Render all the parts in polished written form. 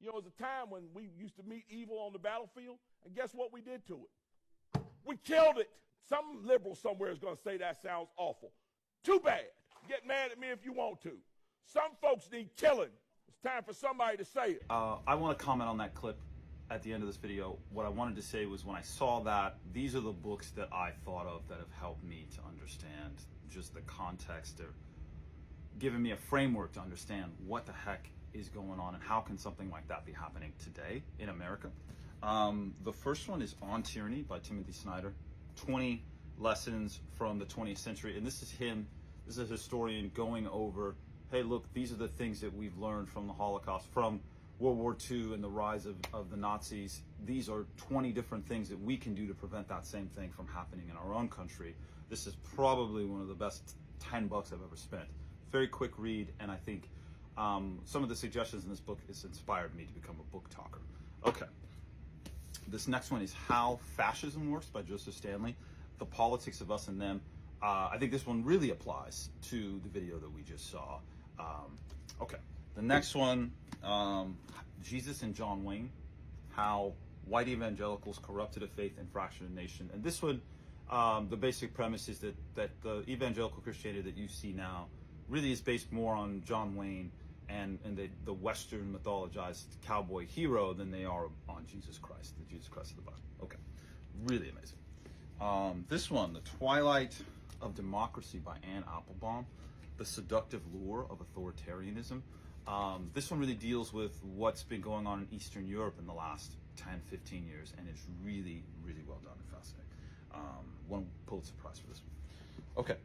You know, there's a time when we used to meet evil on the battlefield, and guess what we did to it? We killed it. Some liberal somewhere is going to say that sounds awful. Too bad. Get mad at me if you want to. Some folks need killing. It's time for somebody to say it. I want to comment on that clip at the end of this video. What I wanted to say was when I saw that, these are the books that I thought of that have helped me to understand just the context. They're giving me a framework to understand what the heck is going on and how can something like that be happening today in America. The first one is On Tyranny by Timothy Snyder, 20 lessons from the 20th century. And this is him, this is a historian going over, hey, look, these are the things that we've learned from the Holocaust, from World War II and the rise of the Nazis. These are 20 different things that we can do to prevent that same thing from happening in our own country. This is probably one of the best 10 bucks I've ever spent. Very quick read, and I think some of the suggestions in this book has inspired me to become a book talker. Okay, this next one is How Fascism Works by Joseph Stanley, The Politics of Us and Them. I think this one really applies to the video that we just saw. Okay, the next one, Jesus and John Wayne, How White Evangelicals Corrupted a Faith and Fractured a Nation. And this one, the basic premise is that the evangelical Christianity that you see now really is based more on John Wayne and the Western mythologized cowboy hero than they are on Jesus Christ, the Jesus Christ of the Bible. Okay, really amazing. This one, The Twilight of Democracy by Anne Applebaum, The Seductive Lure of Authoritarianism. This one really deals with what's been going on in Eastern Europe in the last 10, 15 years, and it's really, really well done and fascinating. One Pulitzer Prize for this one. Okay,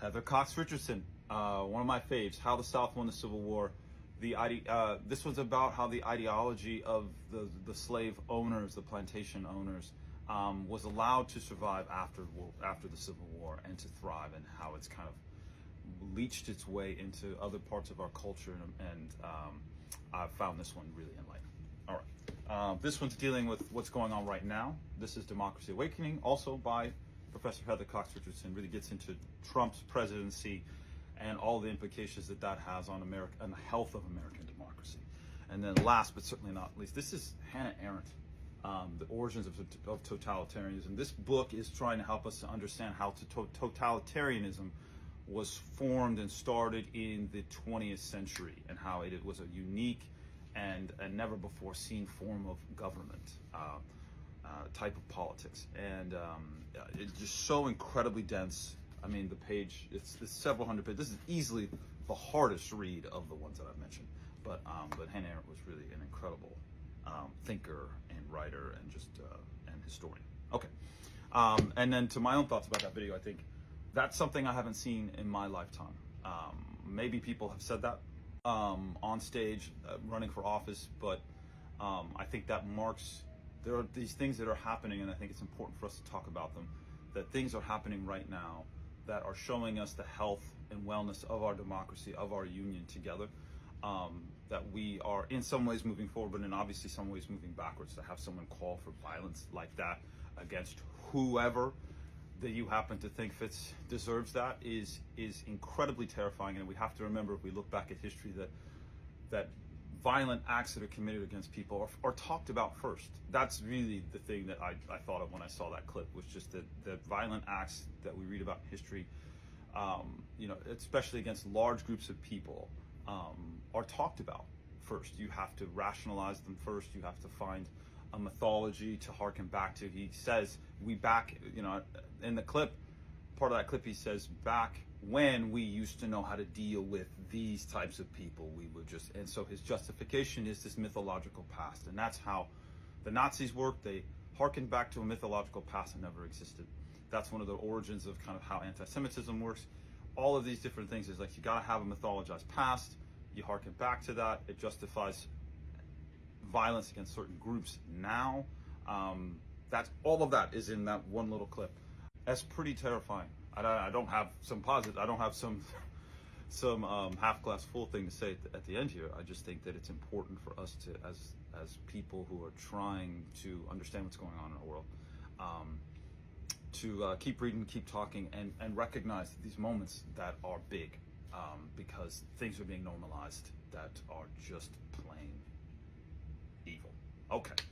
Heather Cox Richardson, one of my faves, How the South Won the Civil War. This was about how the ideology of the slave owners, the plantation owners, was allowed to survive after the Civil War and to thrive, and how it's kind of leached its way into other parts of our culture, and I found this one really enlightening. All right, this one's dealing with what's going on right now. This is Democracy Awakening, also by Professor Heather Cox Richardson. Really gets into Trump's presidency and all the implications that that has on America and the health of American democracy. And then last but certainly not least, this is Hannah Arendt, The Origins of Totalitarianism. This book is trying to help us to understand how totalitarianism was formed and started in the 20th century, and how it was a unique and a never before seen form of government, type of politics. And it's just so incredibly dense. I mean, the page, it's several hundred pages. This is easily the hardest read of the ones that I've mentioned. But Hannah Arendt was really an incredible thinker and writer and just and historian. Okay, and then to my own thoughts about that video, I think that's something I haven't seen in my lifetime. Maybe people have said that on stage, running for office, but I think that marks, there are these things that are happening, and I think it's important for us to talk about them, that things are happening right now that are showing us the health and wellness of our democracy, of our union together, that we are in some ways moving forward, but in obviously some ways moving backwards. To have someone call for violence like that against whoever that you happen to think deserves that is incredibly terrifying. And we have to remember, if we look back at history, that violent acts that are committed against people are talked about first. That's really the thing that I thought of when I saw that clip, was just that violent acts that we read about in history, you know, especially against large groups of people, are talked about first. You have to rationalize them first. You have to find a mythology to harken back to. He says, you know, in the clip, part of that clip, he says, back when we used to know how to deal with these types of people, we would just, and so his justification is this mythological past. And that's how the Nazis worked. They harkened back to a mythological past that never existed. That's one of the origins of kind of how anti-Semitism works. All of these different things is like, you gotta have a mythologized past. You harken back to that. It justifies violence against certain groups now. That's all of that is in that one little clip. That's pretty terrifying. I don't have some positive, I don't have some half glass full thing to say at the end here. I just think that it's important for us to, as people who are trying to understand what's going on in our world, to keep reading, keep talking, and recognize these moments that are big, because things are being normalized that are just plain Okay.